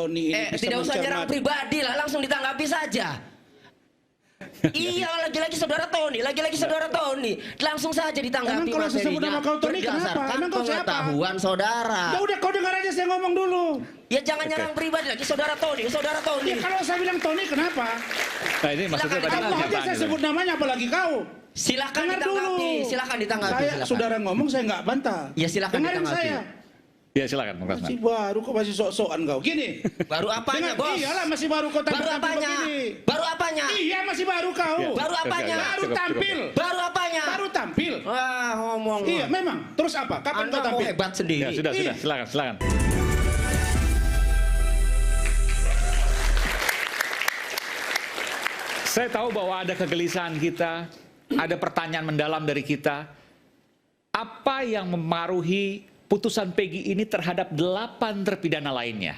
Tony ini bisa tidak usah nyerang pribadi lah, langsung ditanggapi saja. Iya, lagi-lagi saudara Tony, langsung saja ditanggapi. Emang kalau saya sebut nama kau Tony kenapa? Emang kau siapa? Pengetahuan saudara. Ya udah, kau dengar aja saya ngomong dulu. Ya jangan nyerang pribadi lagi, saudara Tony. Ya kalau saya bilang Tony kenapa? Nah ini maksudnya tadi Kamu aja saya sebut namanya, apalagi kau. Silakan Dengar ditanggapi, dulu. silakan ditanggapi. Saya Silakan. saudara ngomong, saya nggak bantah. Ya silakan Dengarin ditanggapi. saya. ya silakan Bung Rasman. Masih baru kok, masih sok-sokan kau. Gini. Baru apanya, Bos? Iyalah masih baru kau Baru tampil apanya? begini. Baru apanya? Iya masih baru kau. Ya. Baru apanya? Baru Cukup. tampil. Baru apanya? Baru tampil. Wah, ngomong. Iya memang. Terus apa? Kapan Anda kau mau tampil? hebat sendiri. Ya sudah, Iya. silakan. Saya tahu bahwa ada kegelisahan kita, ada pertanyaan mendalam dari kita. Apa yang mempengaruhi putusan Peggy ini terhadap 8 terpidana lainnya?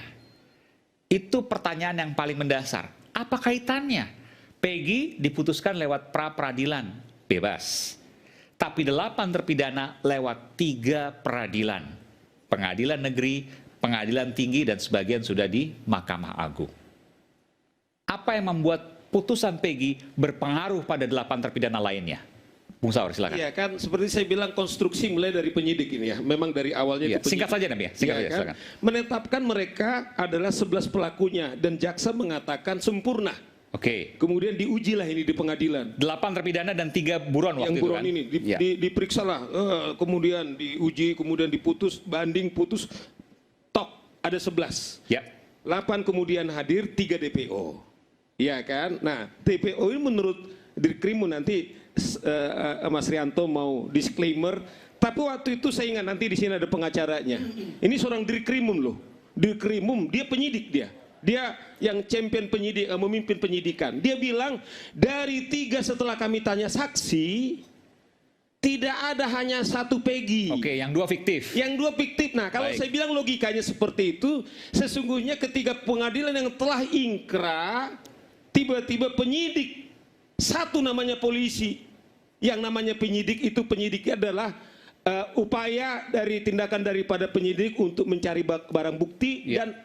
Itu pertanyaan yang paling mendasar. Apa kaitannya? Peggy diputuskan lewat pra-peradilan, bebas. Tapi 8 terpidana lewat 3 peradilan. Pengadilan negeri, pengadilan tinggi, dan sebagian sudah di Mahkamah Agung. Apa yang membuat putusan Peggy berpengaruh pada 8 terpidana lainnya? Bung Saur, silakan. Iya kan, seperti saya bilang konstruksi mulai dari penyidik ini ya. Memang dari awalnya Ya, itu singkat saja Nabi ya, singkat saja, kan? silakan. Menetapkan mereka adalah 11 pelakunya dan jaksa mengatakan sempurna. Oke. Kemudian diujilah ini di pengadilan. 8 terpidana dan 3 buron waktu Yang itu buron kan? ini Ya. diperiksalah, kemudian diuji, kemudian diputus, banding, putus, tok ada 11. Ya. 8 kemudian hadir, 3 DPO. Iya kan? Nah, DPO ini menurut Dirkrimun nanti Mas Rianto mau disclaimer, tapi waktu itu saya ingat nanti di sini ada pengacaranya. Ini seorang Dirkrimun loh. Dirkrimun, dia penyidik dia. Dia yang champion penyidik, memimpin penyidikan. Dia bilang dari 3 setelah kami tanya saksi, tidak ada hanya 1 Peggy. Oke, yang 2 fiktif. Yang 2 fiktif. Nah, kalau Baik. saya bilang logikanya seperti itu, sesungguhnya ketika pengadilan yang telah ingkrah, tiba-tiba penyidik, 1 namanya polisi, yang namanya penyidik itu penyidiknya adalah upaya dari tindakan daripada penyidik untuk mencari barang bukti Ya. dan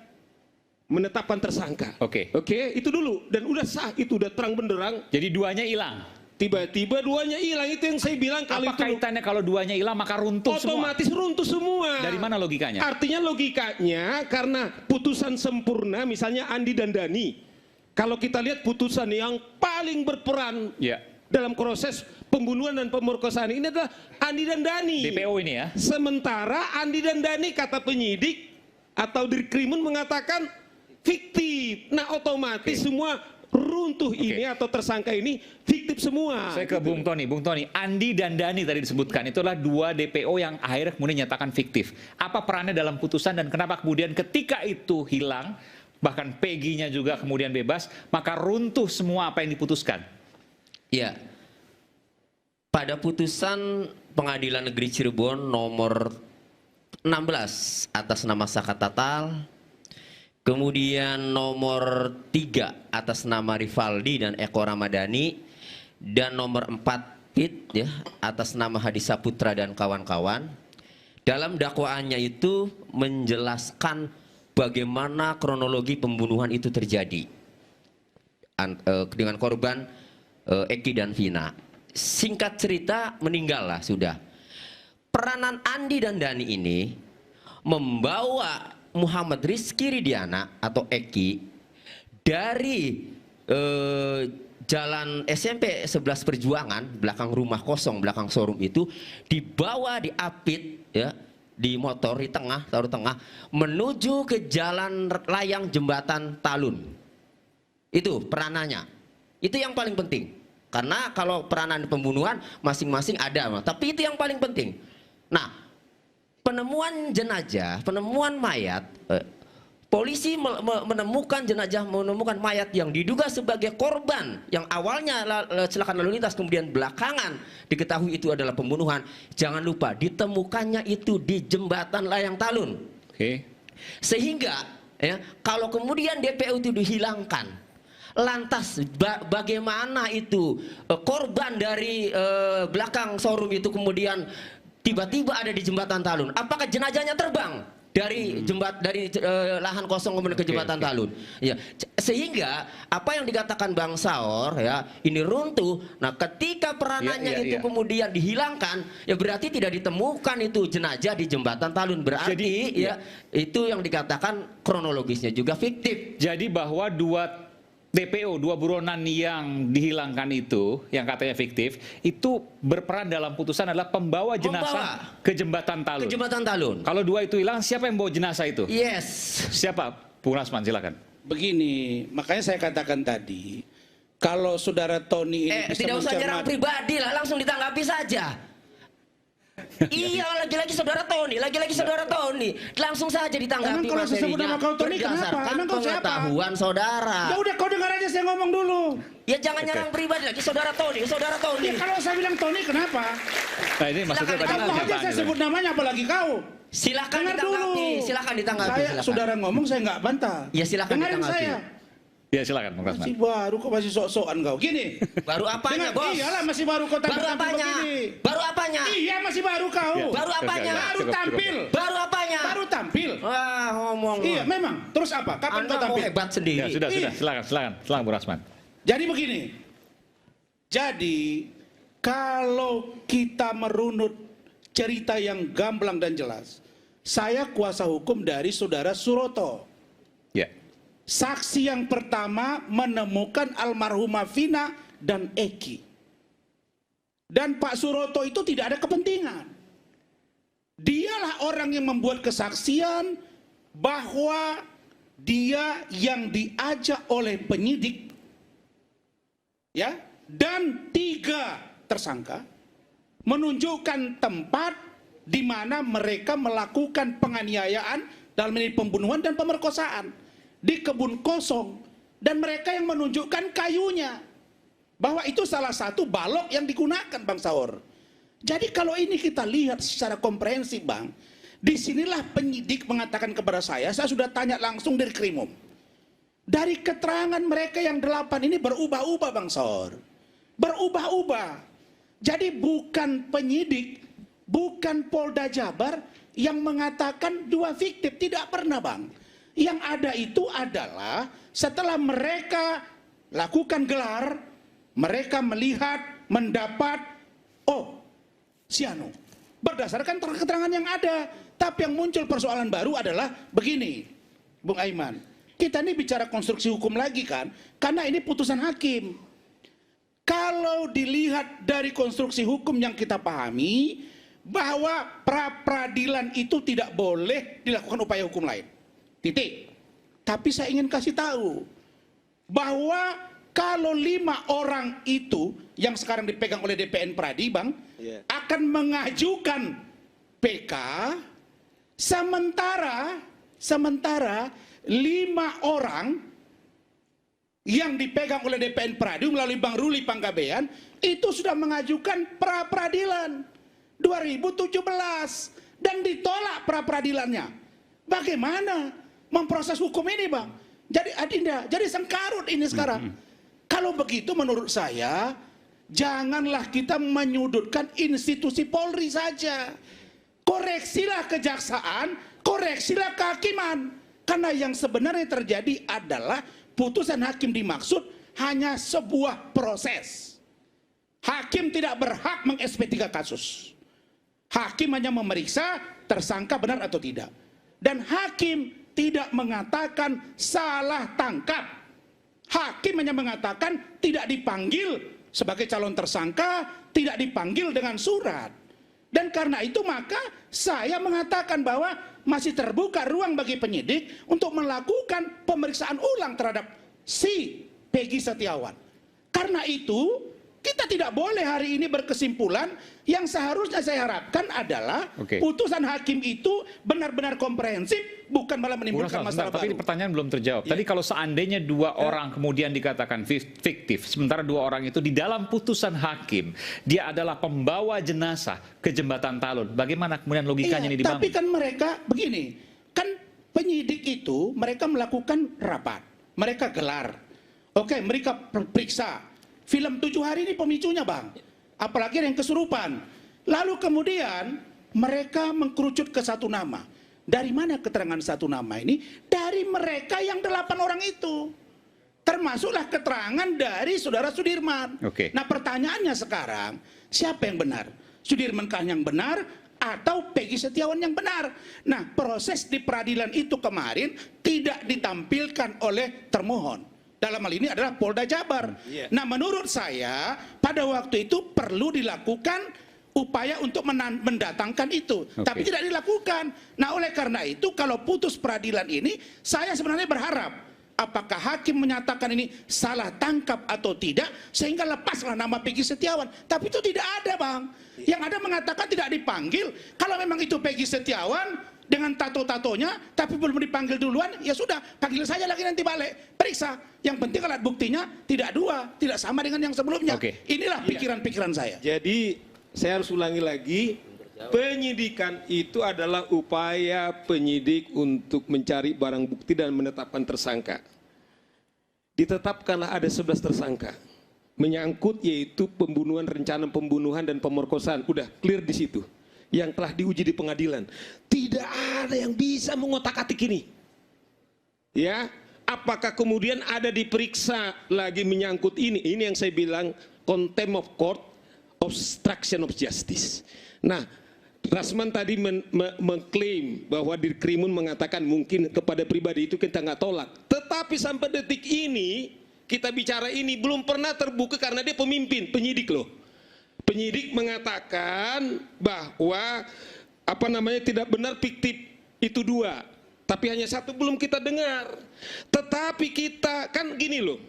menetapkan tersangka. Oke. Oke, itu dulu. Dan udah sah, itu udah terang benderang. Jadi 2-nya hilang. Tiba-tiba 2-nya hilang, itu yang saya bilang kalau Apa kaitannya kalau 2-nya hilang maka runtuh semua? otomatis runtuh semua. Dari mana logikanya? Artinya logikanya karena putusan sempurna misalnya Andi dan Dani. Kalau kita lihat putusan yang paling berperan Ya. dalam proses pembunuhan dan pemerkosaan ini adalah Andi dan Dani. DPO ini ya. Sementara Andi dan Dani kata penyidik atau Dirkrimun mengatakan fiktif. Nah otomatis semua runtuh ini atau tersangka ini fiktif semua. Saya ke Bung Tony. Bung Tony, Andi dan Dani tadi disebutkan, itu adalah 2 DPO yang akhirnya kemudian nyatakan fiktif. Apa perannya dalam putusan dan kenapa kemudian ketika itu hilang, bahkan Peggy-nya juga kemudian bebas, maka runtuh semua apa yang diputuskan? Ya. Pada putusan Pengadilan Negeri Cirebon nomor 16 atas nama Saka Tatal, kemudian nomor 3 atas nama Rivaldi dan Eko Ramadhani, dan nomor 4 Pit ya atas nama Hadi Saputra dan kawan-kawan. Dalam dakwaannya itu menjelaskan bagaimana kronologi pembunuhan itu terjadi dengan korban Eki dan Vina. Singkat cerita meninggal lah sudah. Peranan Andi dan Dani ini membawa Muhammad Rizky Ridiana atau Eki dari jalan SMP 11 Perjuangan, belakang rumah kosong, belakang showroom itu, dibawa di apit ya, di motor di tengah, taruh tengah, menuju ke jalan layang jembatan Talun. Itu peranannya. Itu yang paling penting. Karena kalau peranan pembunuhan masing-masing ada, tapi itu yang paling penting. Nah, penemuan jenazah, penemuan mayat, polisi menemukan jenazah, menemukan mayat yang diduga sebagai korban yang awalnya kecelakaan lalu lintas, kemudian belakangan diketahui itu adalah pembunuhan. Jangan lupa ditemukannya itu di jembatan layang Talun. Oke. Sehingga ya, kalau kemudian DPO itu dihilangkan, lantas bagaimana itu korban dari belakang showroom itu kemudian tiba-tiba ada di jembatan Talun? Apakah jenazahnya terbang dari lahan kosong kemudian ke jembatan Talun. Ya, sehingga apa yang dikatakan Bang Saur ya ini runtuh. Nah, ketika peranannya itu kemudian dihilangkan, ya berarti tidak ditemukan itu jenazah di jembatan Talun. Berarti itu yang dikatakan kronologisnya juga fiktif. Jadi bahwa dua DPO, dua buronan yang dihilangkan itu, yang katanya fiktif, itu berperan dalam putusan adalah pembawa jenazah ke jembatan Talun. Ke jembatan Talun. Kalau dua itu hilang, siapa yang bawa jenazah itu? Yes. Siapa? Bung Rasman, silakan. Begini, makanya saya katakan tadi, kalau saudara Tony ini bisa tidak usah nyerang pribadi lah, langsung ditanggapi saja. Iya, lagi-lagi saudara Tony, langsung saja ditanggapi. Emang kalau saya sebut nama kau Tony kenapa? Emang kau siapa? Pengetahuan saudara. Ya udah kau dengar aja saya ngomong dulu. Ya jangan nyerang pribadi lagi saudara Tony. Ya kalau saya bilang Tony kenapa? Nah ini maksudnya tadi Kamu aja saya sebut namanya apalagi kau. Silakan Dengar ditanggapi, dulu. silakan ditanggapi. Saya Silakan. saudara ngomong saya nggak bantah. Ya silakan Dengarin ditanggapi. saya. Ya silakan Bung Rasman. Masih baru kok masih sok-sokan kau. Gini. Baru apanya, Bos? Iyalah masih baru kau tampil Baru apanya? begini. Baru apanya? Iya masih baru kau. Ya. Baru apanya? Baru Cukup. tampil. Baru apanya? Baru tampil. Wah, ngomong. Iya memang. Terus apa? Kapan Anda kau mau tampil? hebat sendiri. Ya sudah, silakan Bung Rasman. Jadi begini. Jadi kalau kita merunut cerita yang gamblang dan jelas, saya kuasa hukum dari saudara Suroto. Ya. Saksi yang pertama menemukan almarhumah Vina dan Eki. Dan Pak Suroto itu tidak ada kepentingan. Dialah orang yang membuat kesaksian bahwa dia yang diajak oleh penyidik, ya, dan 3 tersangka menunjukkan tempat di mana mereka melakukan penganiayaan dalam ini pembunuhan dan pemerkosaan di kebun kosong, dan mereka yang menunjukkan kayunya bahwa itu salah satu balok yang digunakan Bang Saur. Jadi kalau ini kita lihat secara komprehensif Bang, disinilah penyidik mengatakan kepada saya sudah tanya langsung dari Krimum. Dari keterangan mereka yang 8 ini berubah-ubah Bang Saur. Berubah-ubah. Jadi bukan penyidik, bukan Polda Jabar yang mengatakan 2 fiktif, tidak pernah Bang. Yang ada itu adalah setelah mereka lakukan gelar, mereka melihat, mendapat, oh, Siano. Berdasarkan keterangan yang ada. Tapi yang muncul persoalan baru adalah begini, Bung Aiman. Kita ini bicara konstruksi hukum lagi kan, karena ini putusan hakim. Kalau dilihat dari konstruksi hukum yang kita pahami, bahwa pra-peradilan itu tidak boleh dilakukan upaya hukum lain. Titik. Tapi saya ingin kasih tahu bahwa kalau 5 orang itu yang sekarang dipegang oleh DPN Pradi Bang, akan mengajukan PK, sementara 5 orang yang dipegang oleh DPN Pradi melalui Bang Ruli Panggabean itu sudah mengajukan pra-peradilan 2017 dan ditolak pra-peradilannya. Bagaimana memproses hukum ini Bang? Jadi Adinda, jadi sengkarut ini sekarang. Kalau begitu menurut saya, janganlah kita menyudutkan institusi Polri saja. Koreksilah kejaksaan, koreksilah kehakiman. Karena yang sebenarnya terjadi adalah putusan hakim dimaksud hanya sebuah proses. Hakim tidak berhak meng-SP3 kasus. Hakim hanya memeriksa tersangka benar atau tidak. Dan hakim tidak mengatakan salah tangkap. Hakim hanya mengatakan tidak dipanggil sebagai calon tersangka, tidak dipanggil dengan surat. Dan karena itu maka saya mengatakan bahwa masih terbuka ruang bagi penyidik untuk melakukan pemeriksaan ulang terhadap si Peggy Setiawan. Karena itu kita tidak boleh hari ini berkesimpulan. Yang seharusnya saya harapkan adalah putusan hakim itu benar-benar komprehensif, bukan malah menimbulkan masalah baru. Tapi pertanyaan belum terjawab. Tadi kalau seandainya 2 orang kemudian dikatakan fiktif, sementara 2 orang itu di dalam putusan hakim, dia adalah pembawa jenazah ke jembatan Talun. Bagaimana kemudian logikanya ini dibangun? Tapi kan mereka begini, kan penyidik itu mereka melakukan rapat, mereka gelar, mereka periksa. Film 7 hari ini pemicunya Bang, apalagi yang kesurupan. Lalu kemudian mereka mengkerucut ke satu nama. Dari mana keterangan satu nama ini? Dari mereka yang 8 orang itu. Termasuklah keterangan dari saudara Sudirman. Oke. Nah pertanyaannya sekarang, siapa yang benar? Sudirmankah yang benar atau Peggy Setiawan yang benar? Nah proses di peradilan itu kemarin tidak ditampilkan oleh termohon. Dalam hal ini adalah Polda Jabar. Nah menurut saya pada waktu itu perlu dilakukan upaya untuk mendatangkan itu. Tapi tidak dilakukan. Nah oleh karena itu kalau putus peradilan ini saya sebenarnya berharap apakah hakim menyatakan ini salah tangkap atau tidak sehingga lepaslah nama Peggy Setiawan. Tapi itu tidak ada, Bang. Yang ada mengatakan tidak dipanggil. Kalau memang itu Peggy Setiawan dengan tato-tatonya tapi belum dipanggil duluan, ya sudah, panggil saja lagi nanti balik. Periksa. Yang penting alat buktinya tidak dua, tidak sama dengan yang sebelumnya. Inilah pikiran-pikiran saya. Jadi saya harus ulangi lagi, penyidikan itu adalah upaya penyidik untuk mencari barang bukti dan menetapkan tersangka. Ditetapkanlah ada 11 tersangka. Menyangkut yaitu pembunuhan, rencana pembunuhan dan pemerkosaan. Udah clear di situ. Yang telah diuji di pengadilan. Tidak ada yang bisa mengotak-atik ini. Ya, apakah kemudian ada diperiksa lagi menyangkut ini? Ini yang saya bilang contempt of court, obstruction of justice. Nah, Rasman tadi mengklaim bahwa Dirkrimun mengatakan mungkin kepada pribadi itu kita nggak tolak. Tetapi sampai detik ini kita bicara ini belum pernah terbuka karena dia pemimpin, penyidik loh. Penyidik mengatakan bahwa tidak benar fiktif itu 2, tapi hanya 1 belum kita dengar. Tetapi kita kan gini loh,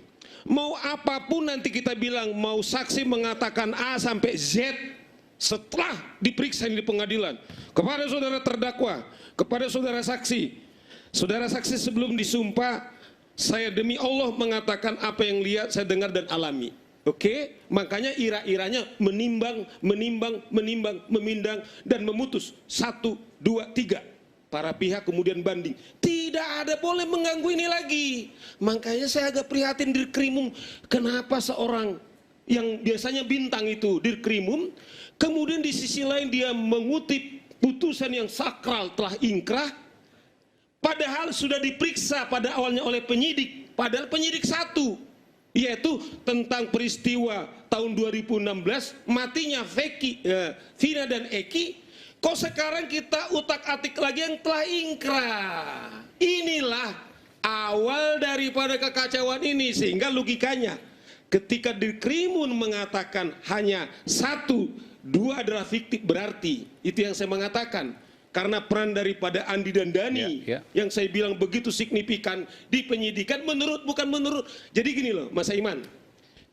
mau apapun nanti kita bilang, mau saksi mengatakan A sampai Z setelah diperiksa di pengadilan kepada saudara terdakwa, kepada saudara saksi sebelum disumpah, saya demi Allah mengatakan apa yang lihat, saya dengar dan alami. Oke, makanya ira-iranya menimbang, memindang dan memutus 1, 2, 3. Para pihak kemudian banding. Tidak ada boleh mengganggu ini lagi. Makanya saya agak prihatin Dirkrimum. Kenapa seorang yang biasanya bintang itu Dirkrimum, kemudian di sisi lain dia mengutip putusan yang sakral telah ingkrah, padahal sudah diperiksa pada awalnya oleh penyidik, padahal penyidik 1, yaitu tentang peristiwa tahun 2016 matinya Vina dan Eki. Kok sekarang kita utak-atik lagi yang telah ingkrah? Inilah awal daripada kekacauan ini. Sehingga logikanya ketika Dirkrimun mengatakan hanya 1, 2 adalah fiktif, berarti itu yang saya mengatakan. Karena peran daripada Andi dan Dani yang saya bilang begitu signifikan di penyidikan, bukan menurut. Jadi gini loh Mas Iman,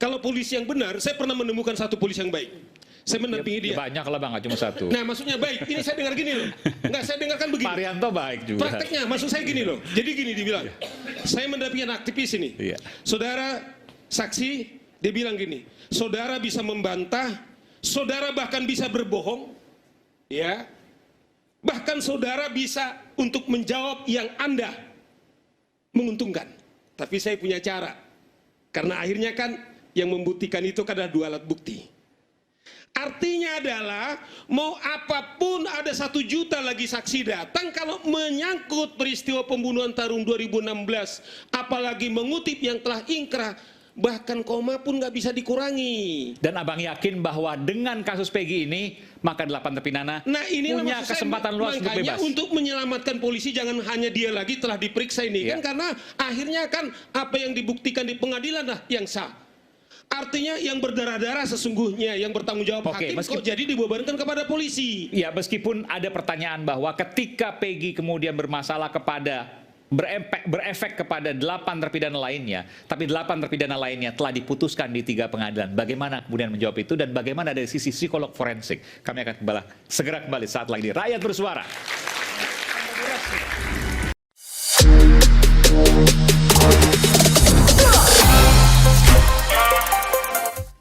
kalau polisi yang benar, saya pernah menemukan 1 polisi yang baik. Saya mendampingi dia. Banyak lah Bang, nggak cuma 1. Nah maksudnya baik, ini saya dengar gini loh. Enggak, saya dengarkan begini. Parianto baik juga. Prakteknya, maksud saya gini loh. Jadi gini dibilang, saya mendampingi aktivis ini. Saudara saksi, dia bilang gini, saudara bisa membantah, saudara bahkan bisa berbohong, ya. Bahkan saudara bisa untuk menjawab yang Anda menguntungkan. Tapi saya punya cara. Karena akhirnya kan yang membuktikan itu kan ada 2 alat bukti. Artinya adalah mau apapun ada 1 juta lagi saksi datang, kalau menyangkut peristiwa pembunuhan tahun 2016, apalagi mengutip yang telah ingkrah, bahkan koma pun nggak bisa dikurangi. Dan Abang yakin bahwa dengan kasus Peggy ini, maka 8 terpidana punya kesempatan luas untuk bebas. Untuk menyelamatkan polisi, jangan hanya dia lagi telah diperiksa ini kan, karena akhirnya kan apa yang dibuktikan di pengadilan lah yang sah. Artinya yang berdarah-darah sesungguhnya yang bertanggung jawab hakim kok jadi dibebankan kepada polisi. Ya, meskipun ada pertanyaan bahwa ketika Peggy kemudian bermasalah berefek kepada 8 terpidana lainnya, tapi 8 terpidana lainnya telah diputuskan di 3 pengadilan. Bagaimana kemudian menjawab itu dan bagaimana dari sisi psikolog forensik? Kami akan segera kembali saat lagi di Rakyat Bersuara.